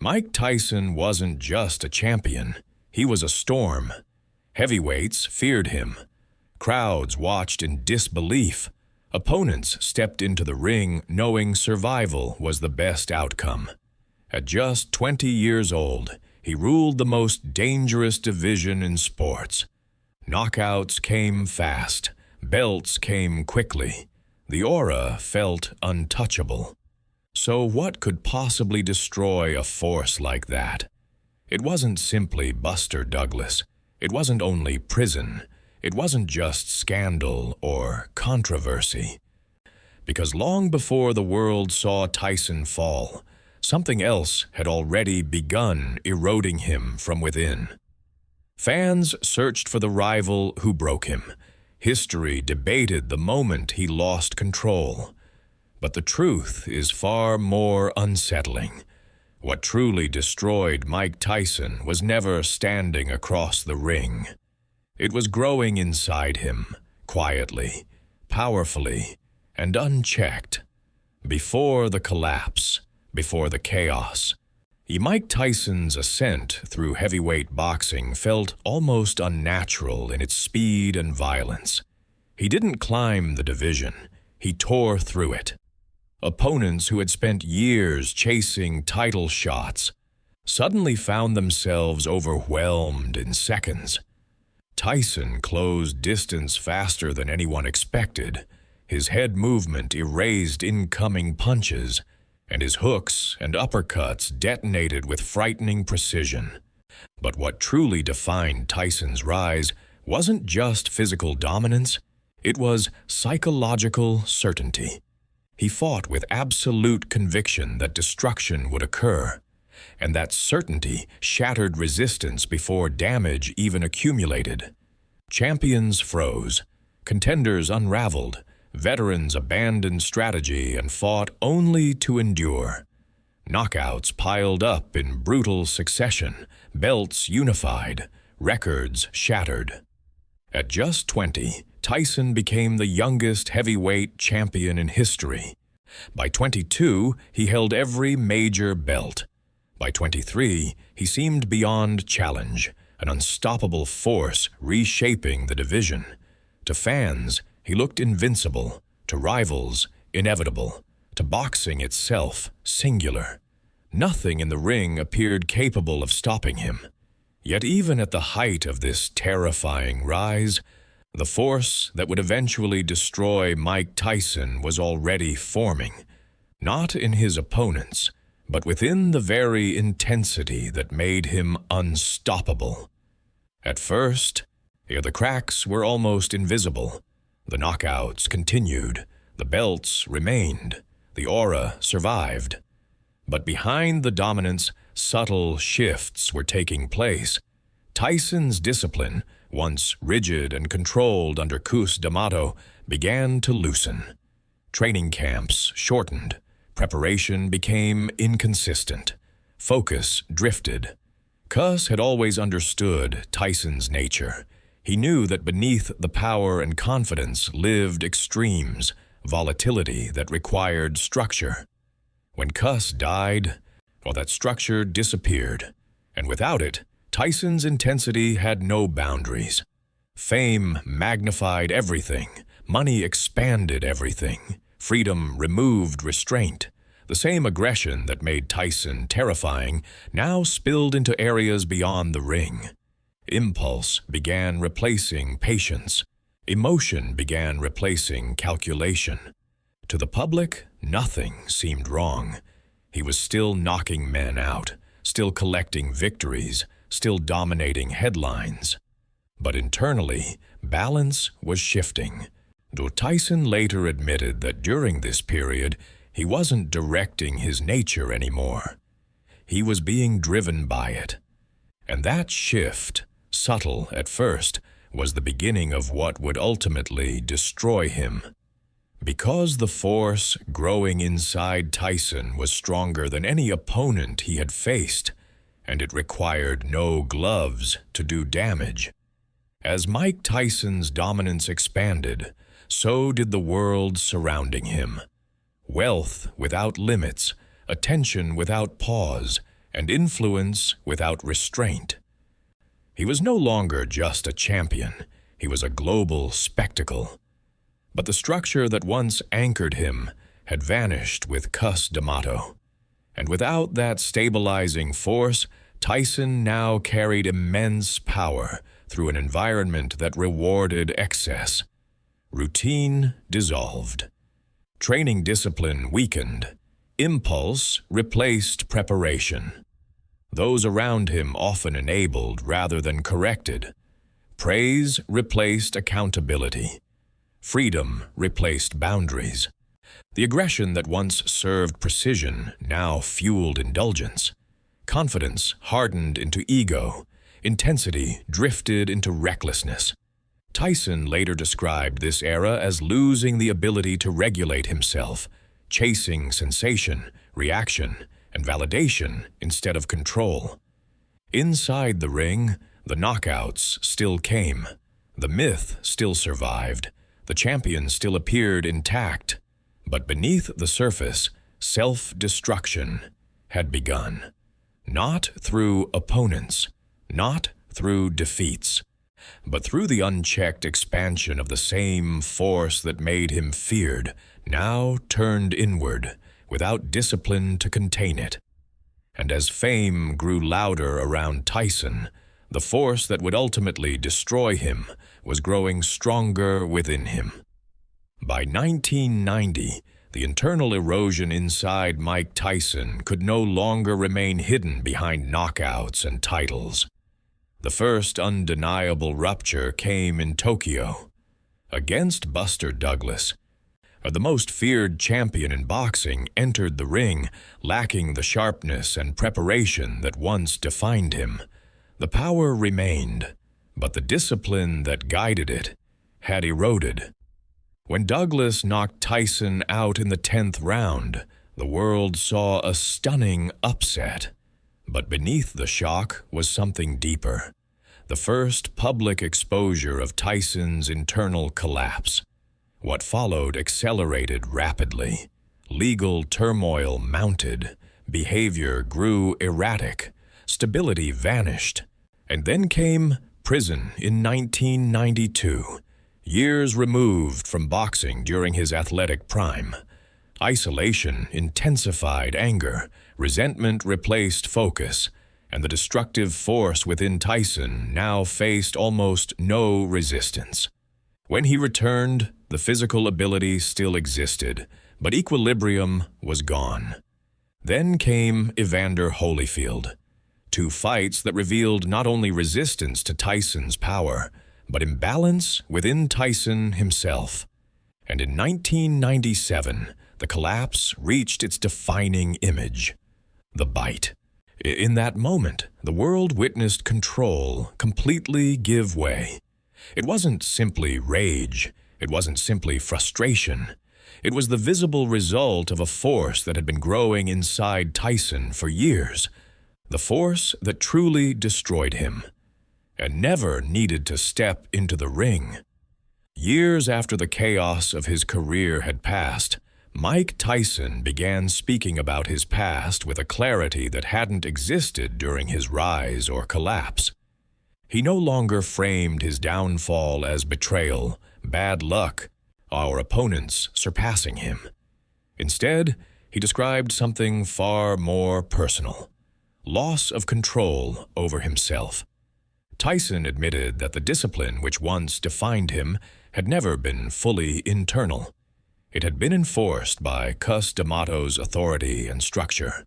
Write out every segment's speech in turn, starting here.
Mike Tyson wasn't just a champion, he was a storm. Heavyweights feared him. Crowds watched in disbelief. Opponents stepped into the ring knowing survival was the best outcome. At just 20 years old, he ruled the most dangerous division in sports. Knockouts came fast, belts came quickly. The aura felt untouchable. So what could possibly destroy a force like that? It wasn't simply Buster Douglas. It wasn't only prison. It wasn't just scandal or controversy. Because long before the world saw Tyson fall, something else had already begun eroding him from within. Fans searched for the rival who broke him. History debated the moment he lost control. But the truth is far more unsettling. What truly destroyed Mike Tyson was never standing across the ring. It was growing inside him, quietly, powerfully, and unchecked. Before the collapse, before the chaos, Mike Tyson's ascent through heavyweight boxing felt almost unnatural in its speed and violence. He didn't climb the division, he tore through it. Opponents who had spent years chasing title shots suddenly found themselves overwhelmed in seconds. Tyson closed distance faster than anyone expected. His head movement erased incoming punches, and his hooks and uppercuts detonated with frightening precision. But what truly defined Tyson's rise wasn't just physical dominance, it was psychological certainty. He fought with absolute conviction that destruction would occur, and that certainty shattered resistance before damage even accumulated. Champions froze, contenders unraveled, veterans abandoned strategy and fought only to endure. Knockouts piled up in brutal succession, belts unified, records shattered. At just 20, Tyson became the youngest heavyweight champion in history. By 22, he held every major belt. By 23, he seemed beyond challenge, an unstoppable force reshaping the division. To fans, he looked invincible, to rivals, inevitable, to boxing itself, singular. Nothing in the ring appeared capable of stopping him. Yet even at the height of this terrifying rise, the force that would eventually destroy Mike Tyson was already forming, not in his opponents, but within the very intensity that made him unstoppable. At first, the cracks were almost invisible. The knockouts continued, the belts remained, the aura survived. But behind the dominance, subtle shifts were taking place. Tyson's discipline, once rigid and controlled under Cus D'Amato, began to loosen. Training camps shortened, preparation became inconsistent, focus drifted. Cus had always understood Tyson's nature. He knew that beneath the power and confidence lived extremes, volatility that required structure. When Cus died, that structure disappeared, and without it, Tyson's intensity had no boundaries. Fame magnified everything, money expanded everything, freedom removed restraint. The same aggression that made Tyson terrifying now spilled into areas beyond the ring. Impulse began replacing patience. Emotion began replacing calculation. To the public, nothing seemed wrong. He was still knocking men out, still collecting victories, still dominating headlines. But internally, balance was shifting. Though Tyson later admitted that during this period, he wasn't directing his nature anymore. He was being driven by it. And that shift, subtle at first, was the beginning of what would ultimately destroy him. Because the force growing inside Tyson was stronger than any opponent he had faced, and it required no gloves to do damage. As Mike Tyson's dominance expanded, so did the world surrounding him. Wealth without limits, attention without pause, and influence without restraint. He was no longer just a champion, he was a global spectacle. But the structure that once anchored him had vanished with Cus D'Amato. And without that stabilizing force, Tyson now carried immense power through an environment that rewarded excess. Routine dissolved. Training discipline weakened. Impulse replaced preparation. Those around him often enabled rather than corrected. Praise replaced accountability. Freedom replaced boundaries. The aggression that once served precision now fueled indulgence. Confidence hardened into ego. Intensity drifted into recklessness. Tyson later described this era as losing the ability to regulate himself, chasing sensation, reaction, and validation instead of control. Inside the ring, the knockouts still came. The myth still survived. The champion still appeared intact. But beneath the surface, self-destruction had begun. Not through opponents, not through defeats, but through the unchecked expansion of the same force that made him feared, now turned inward, without discipline to contain it. And as fame grew louder around Tyson, the force that would ultimately destroy him was growing stronger within him. By 1990, the internal erosion inside Mike Tyson could no longer remain hidden behind knockouts and titles. The first undeniable rupture came in Tokyo. Against Buster Douglas, the most feared champion in boxing entered the ring, lacking the sharpness and preparation that once defined him. The power remained, but the discipline that guided it had eroded. When Douglas knocked Tyson out in the 10th round, the world saw a stunning upset. But beneath the shock was something deeper. The first public exposure of Tyson's internal collapse. What followed accelerated rapidly. Legal turmoil mounted. Behavior grew erratic. Stability vanished. And then came prison in 1992. Years removed from boxing during his athletic prime. Isolation intensified anger, resentment replaced focus, and the destructive force within Tyson now faced almost no resistance. When he returned, the physical ability still existed, but equilibrium was gone. Then came Evander Holyfield. 2 fights that revealed not only resistance to Tyson's power, but imbalance within Tyson himself. And in 1997, the collapse reached its defining image, the bite. In that moment, the world witnessed control completely give way. It wasn't simply rage. It wasn't simply frustration. It was the visible result of a force that had been growing inside Tyson for years. The force that truly destroyed him. And never needed to step into the ring. Years after the chaos of his career had passed, Mike Tyson began speaking about his past with a clarity that hadn't existed during his rise or collapse. He no longer framed his downfall as betrayal, bad luck, or opponents surpassing him. Instead, he described something far more personal: loss of control over himself. Tyson admitted that the discipline which once defined him had never been fully internal. It had been enforced by Cus D'Amato's authority and structure.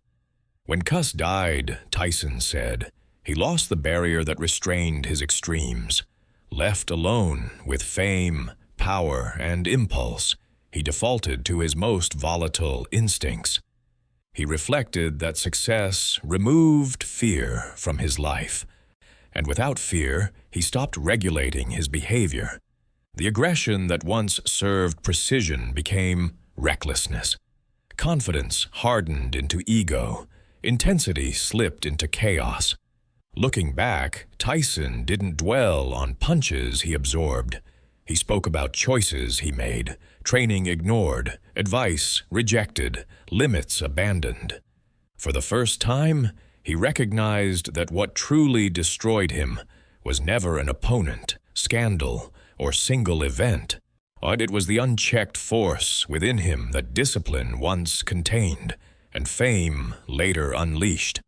When Cus died, Tyson said, he lost the barrier that restrained his extremes. Left alone with fame, power, and impulse, he defaulted to his most volatile instincts. He reflected that success removed fear from his life. And without fear, he stopped regulating his behavior. The aggression that once served precision became recklessness. Confidence hardened into ego. Intensity slipped into chaos. Looking back, Tyson didn't dwell on punches he absorbed. He spoke about choices he made, training ignored, advice rejected, limits abandoned. For the first time, He recognized that what truly destroyed him was never an opponent, scandal, or single event, but it was the unchecked force within him that discipline once contained and fame later unleashed.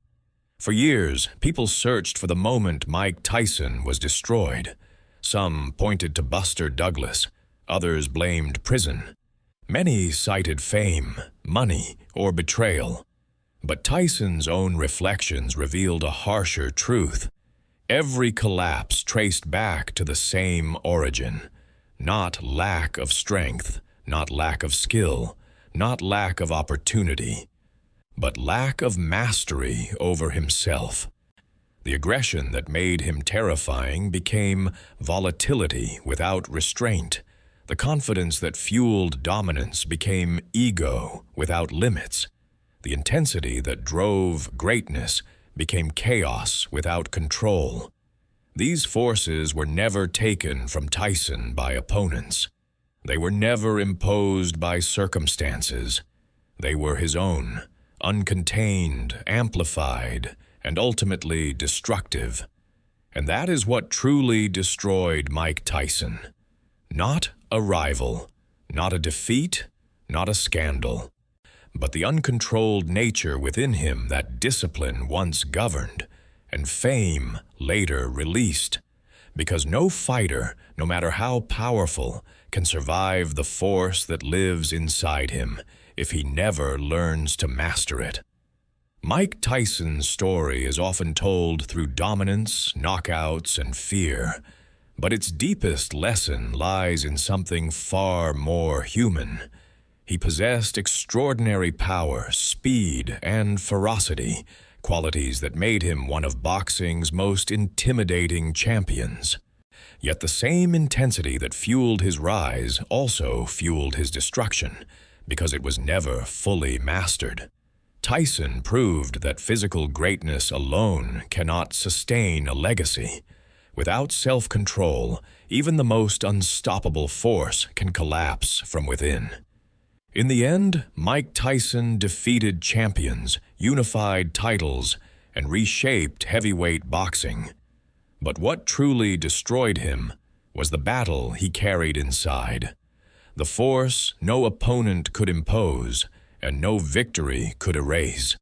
For years, people searched for the moment Mike Tyson was destroyed. Some pointed to Buster Douglas, others blamed prison. Many cited fame, money, or betrayal. But Tyson's own reflections revealed a harsher truth. Every collapse traced back to the same origin. Not lack of strength, not lack of skill, not lack of opportunity, but lack of mastery over himself. The aggression that made him terrifying became volatility without restraint. The confidence that fueled dominance became ego without limits. The intensity that drove greatness became chaos without control. These forces were never taken from Tyson by opponents. They were never imposed by circumstances. They were his own, uncontained, amplified, and ultimately destructive. And that is what truly destroyed Mike Tyson. Not a rival, not a defeat, not a scandal, but the uncontrolled nature within him that discipline once governed and fame later released. Because no fighter, no matter how powerful, can survive the force that lives inside him if he never learns to master it. Mike Tyson's story is often told through dominance, knockouts, and fear, but its deepest lesson lies in something far more human. He possessed extraordinary power, speed, and ferocity, qualities that made him one of boxing's most intimidating champions. Yet the same intensity that fueled his rise also fueled his destruction, because it was never fully mastered. Tyson proved that physical greatness alone cannot sustain a legacy. Without self-control, even the most unstoppable force can collapse from within. In the end, Mike Tyson defeated champions, unified titles, and reshaped heavyweight boxing. But what truly destroyed him was the battle he carried inside. The force no opponent could impose and no victory could erase.